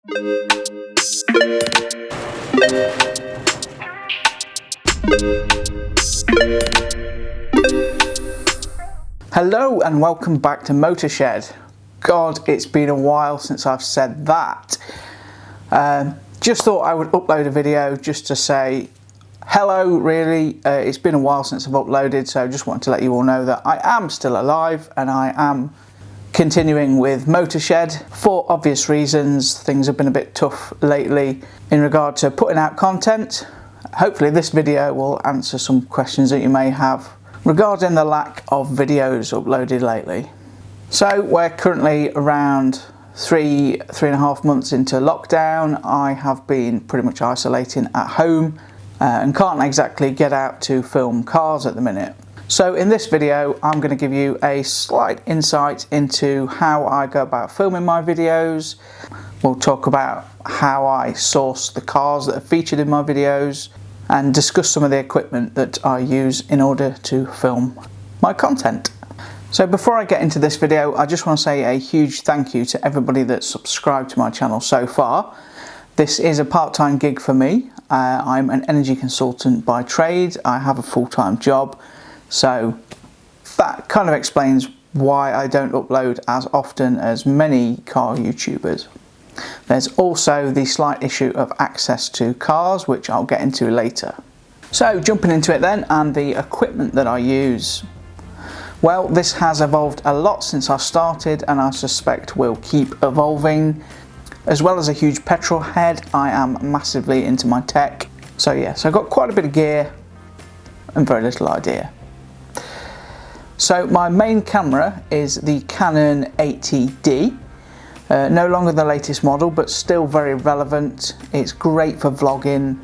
Hello and welcome back to MotorShed. God, it's been a while since I've said that. Just thought I would upload a video just to say hello, really. It's been a while since I've uploaded, so just wanted to let you all know that I am still alive and I am continuing with MotorShed. For obvious reasons, things have been a bit tough lately in regard to putting out content. Hopefully this video will answer some questions that you may have regarding the lack of videos uploaded lately. So we're currently around three and a half months into lockdown. I have been pretty much isolating at home and can't exactly get out to film cars at the minute. So in this video I'm going to give you a slight insight into how I go about filming my videos. We'll talk about how I source the cars that are featured in my videos and discuss some of the equipment that I use in order to film my content. So before I get into this video, I just want to say a huge thank you to everybody that's subscribed to my channel so far. This is a part-time gig for me. I'm an energy consultant by trade. I have a full-time job, so that kind of explains why I don't upload as often as many car YouTubers. There's also the slight issue of access to cars, which I'll get into later. So jumping into it then, and the equipment that I use. Well, this has evolved a lot since I started and I suspect will keep evolving. As well as a huge petrol head, I am massively into my tech. So yes, I've got quite a bit of gear and very little idea. So my main camera is the Canon 80D. No longer the latest model, but still very relevant. It's great for vlogging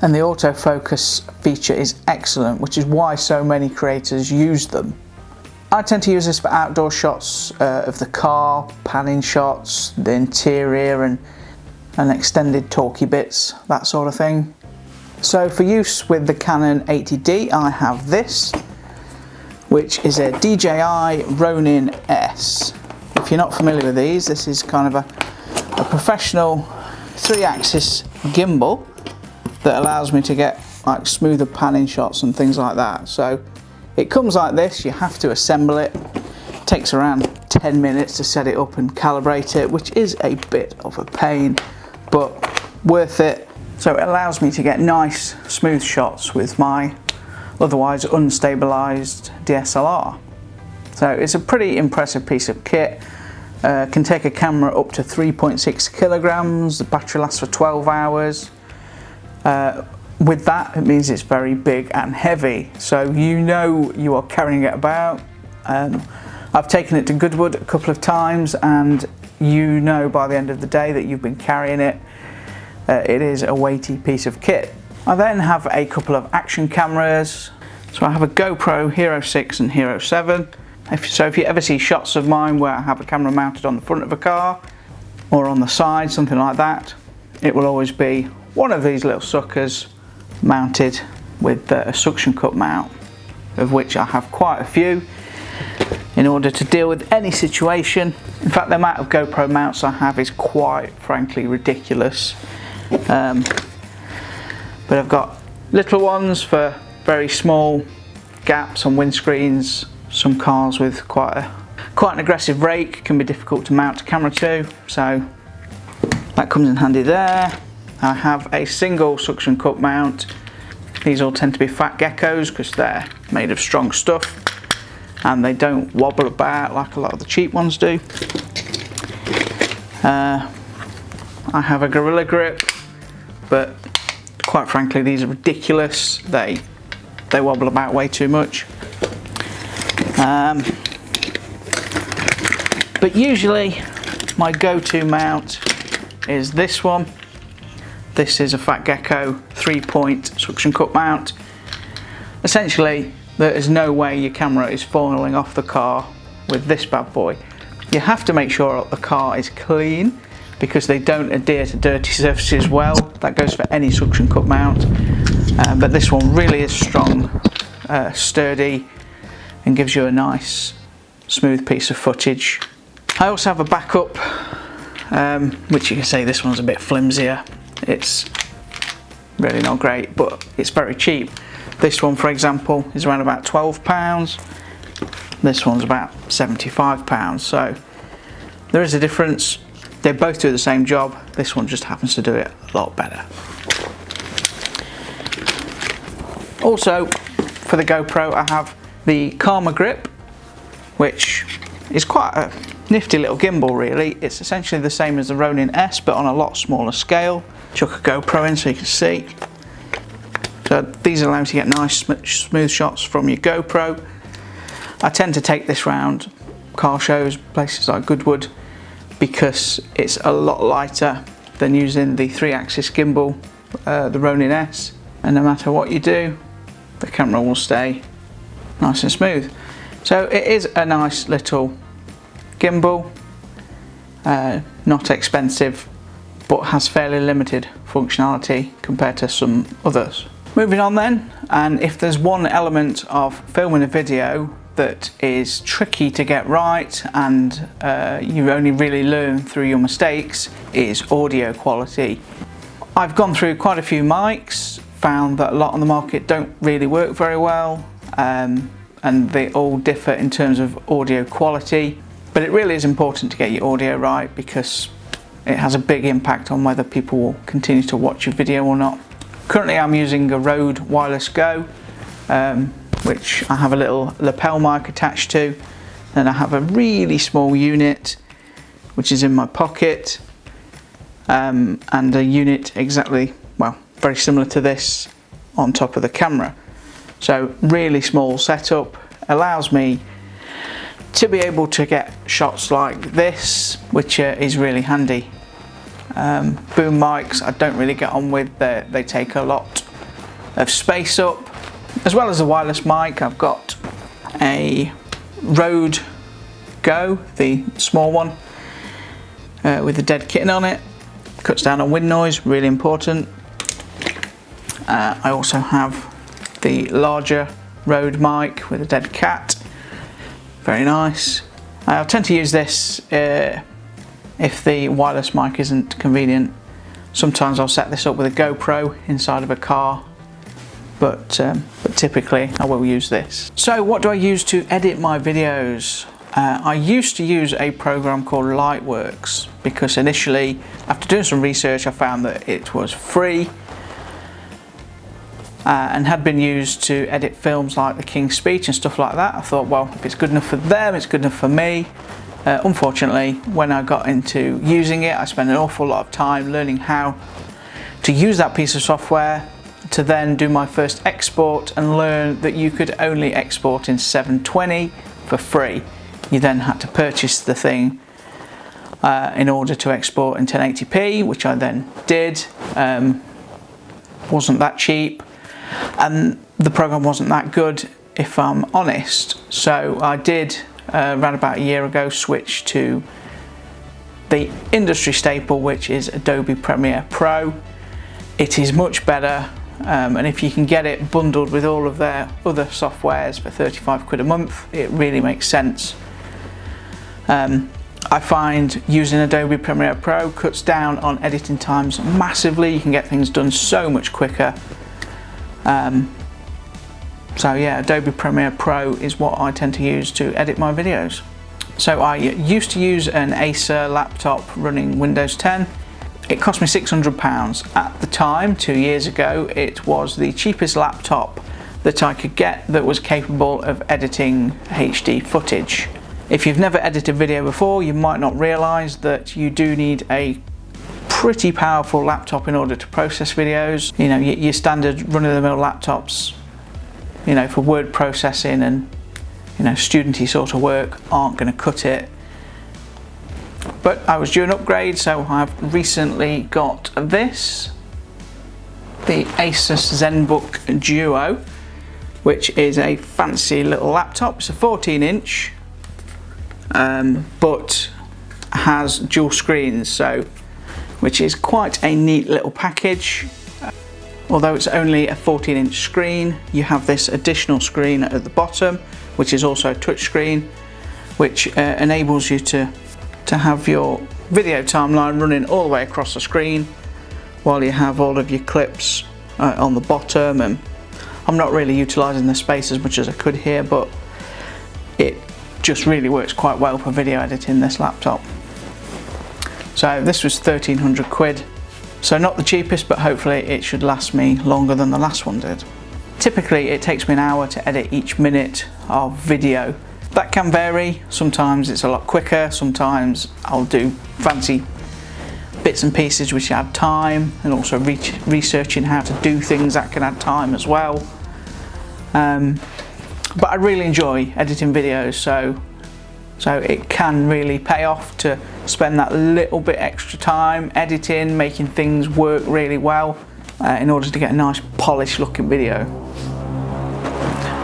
and the autofocus feature is excellent, which is why so many creators use them. I tend to use this for outdoor shots of the car, panning shots, the interior and extended talky bits, that sort of thing. So for use with the Canon 80D I have this, which is a Dji Ronin S. If you're not familiar with these, this is kind of a professional 3-axis gimbal that allows me to get like smoother panning shots and things like that. So it comes like this, you have to assemble it. It takes around 10 minutes to set it up and calibrate it, which is a bit of a pain, but worth it. So it allows me to get nice smooth shots with my otherwise unstabilized DSLR. So it's a pretty impressive piece of kit. Can take a camera up to 3.6 kilograms, the battery lasts for 12 hours. With that, it means it's very big and heavy, so you know you are carrying it about. I've taken it to Goodwood a couple of times and you know by the end of the day that you've been carrying it. It is a weighty piece of kit. I then have a couple of action cameras. So I have a GoPro Hero 6 and Hero 7. If you ever see shots of mine where I have a camera mounted on the front of a car or on the side, something like that, it will always be one of these little suckers mounted with a suction cup mount, of which I have quite a few in order to deal with any situation. In fact, the amount of GoPro mounts I have is quite frankly ridiculous. But I've got little ones for very small gaps on windscreens. Some cars with quite an aggressive rake can be difficult to mount a camera to, so that comes in handy there. I have a single suction cup mount. These all tend to be fat geckos because they're made of strong stuff and they don't wobble about like a lot of the cheap ones do. I have a Gorilla Grip, but quite frankly these are ridiculous. They wobble about way too much. But usually my go-to mount is this one. This is a Fat Gecko 3-point suction cup mount. Essentially, there is no way your camera is falling off the car with this bad boy. You have to make sure the car is clean because they don't adhere to dirty surfaces well. That goes for any suction cup mount. But this one really is strong, sturdy, and gives you a nice smooth piece of footage. I also have a backup which you can see this one's a bit flimsier. It's really not great, but it's very cheap. This one, for example, is around about £12. This one's about £75, so there is a difference. They both do the same job. This one just happens to do it a lot better. Also, for the GoPro, I have the Karma Grip, which is quite a nifty little gimbal really. It's essentially the same as the Ronin S, but on a lot smaller scale. Chuck a GoPro in so you can see. So these allow you to get nice smooth shots from your GoPro. I tend to take this round car shows, places like Goodwood, because it's a lot lighter than using the 3-axis gimbal, the Ronin S, and no matter what you do, the camera will stay nice and smooth. So it is a nice little gimbal, not expensive, but has fairly limited functionality compared to some others. Moving on then, and if there's one element of filming a video that is tricky to get right and you only really learn through your mistakes, is audio quality. I've gone through quite a few mics, found that a lot on the market don't really work very well, and they all differ in terms of audio quality, but it really is important to get your audio right because it has a big impact on whether people will continue to watch your video or not. Currently I'm using a Rode Wireless Go, which I have a little lapel mic attached to. Then I have a really small unit which is in my pocket, and a unit exactly, well, very similar to this on top of the camera. So really small setup allows me to be able to get shots like this, which is really handy. Boom mics I don't really get on with, they take a lot of space up. As well as the wireless mic, I've got a Rode Go, the small one, with the dead kitten on it. Cuts down on wind noise, really important. I also have the larger Rode mic with a dead cat, very nice. I tend to use this if the wireless mic isn't convenient. Sometimes I'll set this up with a GoPro inside of a car, but typically I will use this. So what do I use to edit my videos? I used to use a program called Lightworks because initially, after doing some research, I found that it was free and had been used to edit films like The King's Speech and stuff like that. I thought, well, if it's good enough for them, it's good enough for me. Unfortunately, when I got into using it, I spent an awful lot of time learning how to use that piece of software to then do my first export and learn that you could only export in 720 for free. You then had to purchase the thing in order to export in 1080p, which I then did. Wasn't that cheap, and the program wasn't that good, if I'm honest. So I did, around about a year ago, switch to the industry staple, which is Adobe Premiere Pro. It is much better, and if you can get it bundled with all of their other softwares for 35 quid a month, it really makes sense. I find using Adobe Premiere Pro cuts down on editing times massively. You can get things done so much quicker. So yeah, Adobe Premiere Pro is what I tend to use to edit my videos. So I used to use an Acer laptop running Windows 10. It cost me £600. At the time, 2 years ago, it was the cheapest laptop that I could get that was capable of editing HD footage. If you've never edited video before, you might not realise that you do need a pretty powerful laptop in order to process videos. You know, your standard run-of-the-mill laptops, you know, for word processing and, you know, studenty sort of work aren't going to cut it. But I was due an upgrade, so I've recently got this, the Asus ZenBook Duo, which is a fancy little laptop. It's a 14-inch, but has dual screens, so which is quite a neat little package. Although it's only a 14-inch screen, you have this additional screen at the bottom, which is also a touch screen, which enables you to have your video timeline running all the way across the screen, while you have all of your clips on the bottom. And I'm not really utilising the space as much as I could here, but it just really works quite well for video editing, this laptop. So this was 1,300 quid. So not the cheapest, but hopefully it should last me longer than the last one did. Typically it takes me an hour to edit each minute of video. That can vary. Sometimes it's a lot quicker, sometimes I'll do fancy bits and pieces which add time, and also researching how to do things that can add time as well. But I really enjoy editing videos, so it can really pay off to spend that little bit extra time editing, making things work really well in order to get a nice polished looking video.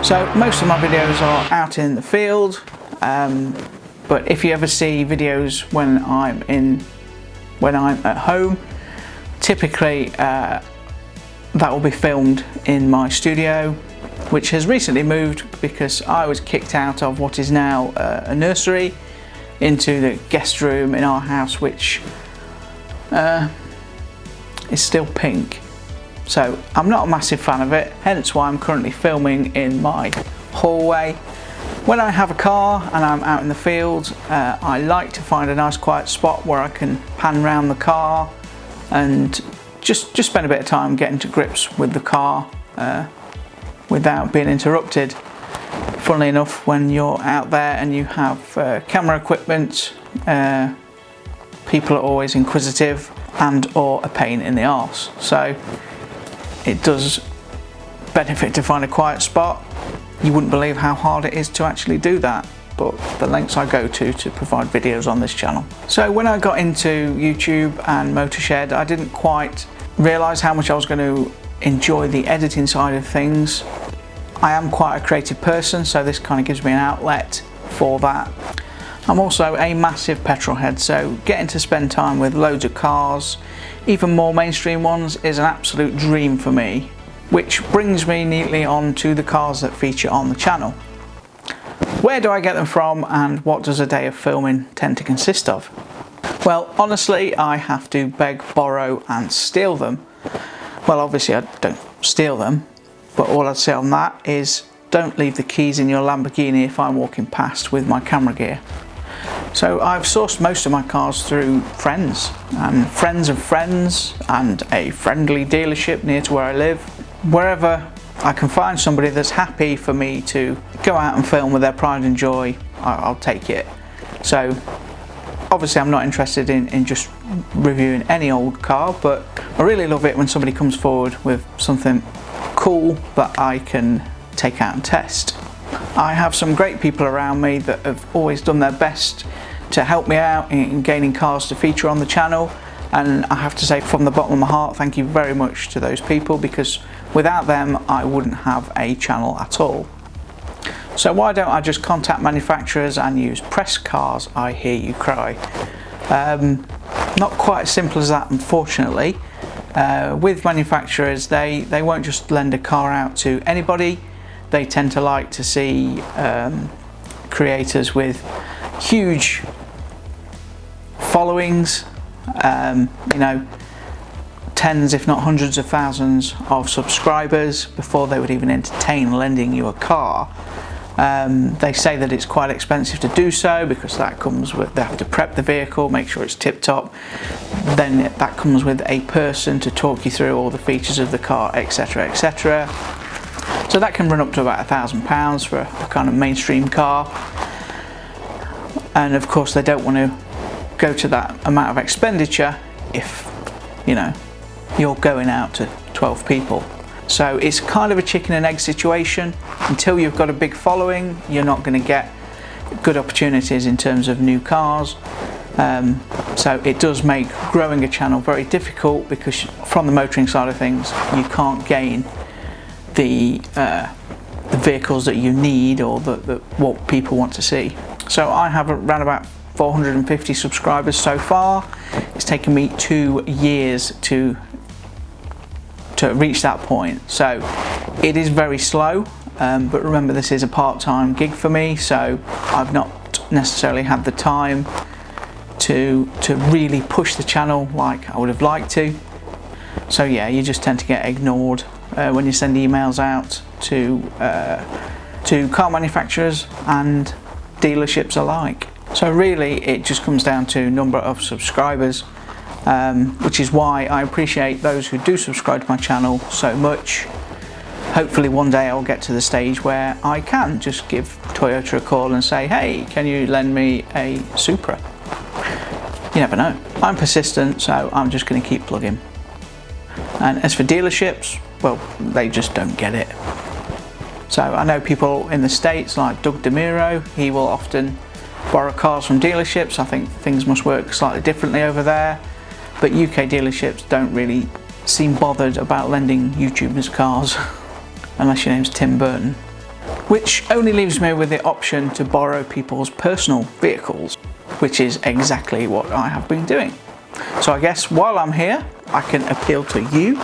So most of my videos are out in the field, but if you ever see videos when I'm at home, typically that will be filmed in my studio, which has recently moved because I was kicked out of what is now a nursery into the guest room in our house, which is still pink. So I'm not a massive fan of it, hence why I'm currently filming in my hallway. When I have a car and I'm out in the field, I like to find a nice quiet spot where I can pan around the car and just spend a bit of time getting to grips with the car without being interrupted. Funnily enough, when you're out there and you have camera equipment, people are always inquisitive and or a pain in the arse. So it does benefit to find a quiet spot. You wouldn't believe how hard it is to actually do that, but the lengths I go to provide videos on this channel. So when I got into YouTube and MotorShed, I didn't quite realise how much I was going to enjoy the editing side of things. I am quite a creative person, so this kind of gives me an outlet for that. I'm also a massive petrol head, so getting to spend time with loads of cars, even more mainstream ones, is an absolute dream for me. Which brings me neatly on to the cars that feature on the channel. Where do I get them from, and what does a day of filming tend to consist of? Well, honestly, I have to beg, borrow and steal them. Well, obviously I don't steal them, but all I'd say on that is don't leave the keys in your Lamborghini if I'm walking past with my camera gear. So I've sourced most of my cars through friends and friends of friends and a friendly dealership near to where I live. Wherever I can find somebody that's happy for me to go out and film with their pride and joy, I'll take it. So obviously I'm not interested in just reviewing any old car, but I really love it when somebody comes forward with something cool that I can take out and test. I have some great people around me that have always done their best to help me out in gaining cars to feature on the channel, and I have to say from the bottom of my heart, thank you very much to those people, because without them I wouldn't have a channel at all. So why don't I just contact manufacturers and use press cars, I hear you cry. Not quite as simple as that, unfortunately. With manufacturers, they won't just lend a car out to anybody. They tend to like to see creators with huge followings, you know, tens if not hundreds of thousands of subscribers before they would even entertain lending you a car. They say that it's quite expensive to do so because that comes with, they have to prep the vehicle, make sure it's tip top, then that comes with a person to talk you through all the features of the car, etc, etc. So that can run up to about £1,000 for a kind of mainstream car, and of course they don't want to go to that amount of expenditure if, you know, you're going out to 12 people. So it's kind of a chicken and egg situation. Until you've got a big following, you're not going to get good opportunities in terms of new cars. So it does make growing a channel very difficult, because from the motoring side of things you can't gain the vehicles that you need or what people want to see. So I have around about 450 subscribers so far. It's taken me 2 years to reach that point, so it is very slow, but remember this is a part-time gig for me, so I've not necessarily had the time to really push the channel like I would have liked to. So yeah, you just tend to get ignored when you send emails out to car manufacturers and dealerships alike. So really it just comes down to number of subscribers, which is why I appreciate those who do subscribe to my channel so much. Hopefully one day I'll get to the stage where I can just give Toyota a call and say, hey, can you lend me a Supra? You never know. I'm persistent, so I'm just going to keep plugging. And as for dealerships, well, they just don't get it. So I know people in the States like Doug DeMuro, he will often borrow cars from dealerships. I think things must work slightly differently over there. But UK dealerships don't really seem bothered about lending YouTubers cars, unless your name's Tim Burton. Which only leaves me with the option to borrow people's personal vehicles, which is exactly what I have been doing. So I guess while I'm here, I can appeal to you.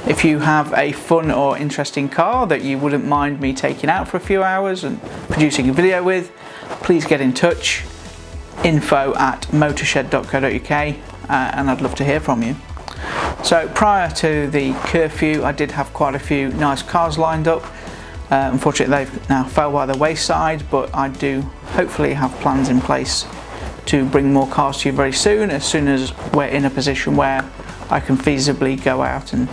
If you have a fun or interesting car that you wouldn't mind me taking out for a few hours and producing a video with, please get in touch. info@motorshed.co.uk, and I'd love to hear from you. So prior to the curfew, I did have quite a few nice cars lined up. Unfortunately, they've now fell by the wayside, but I do hopefully have plans in place to bring more cars to you very soon, as soon as we're in a position where I can feasibly go out and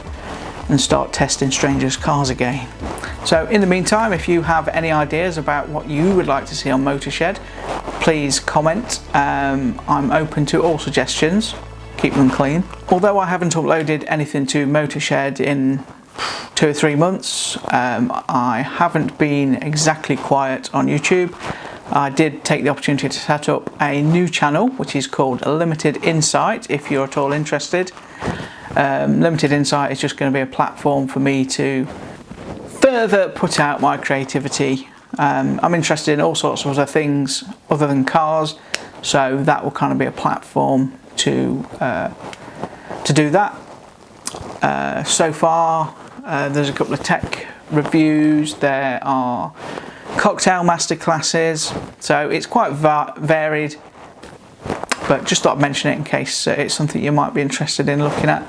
start testing strangers' cars again. So in the meantime, if you have any ideas about what you would like to see on MotorShed, please comment. I'm open to all suggestions. Keep them clean. Although I haven't uploaded anything to MotorShed in 2 or 3 months, I haven't been exactly quiet on YouTube. I did take the opportunity to set up a new channel which is called Limited Insight, if you're at all interested. Limited Insight is just going to be a platform for me to further put out my creativity. I'm interested in all sorts of other things other than cars, so that will kind of be a platform to do that. So far there's a couple of tech reviews, there are cocktail masterclasses, so it's quite varied, but just thought I'd mention it in case it's something you might be interested in looking at.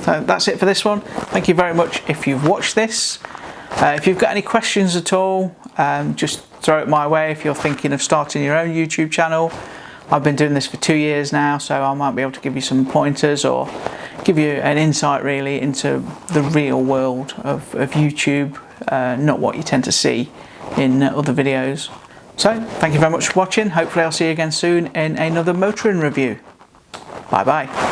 So that's it for this one. Thank you very much if you've watched this. If you've got any questions at all, just throw it my way. If you're thinking of starting your own YouTube channel, I've been doing this for 2 years now, so I might be able to give you some pointers or give you an insight really into the real world of YouTube, not what you tend to see in other videos. So thank you very much for watching. Hopefully I'll see you again soon in another motoring review. Bye bye.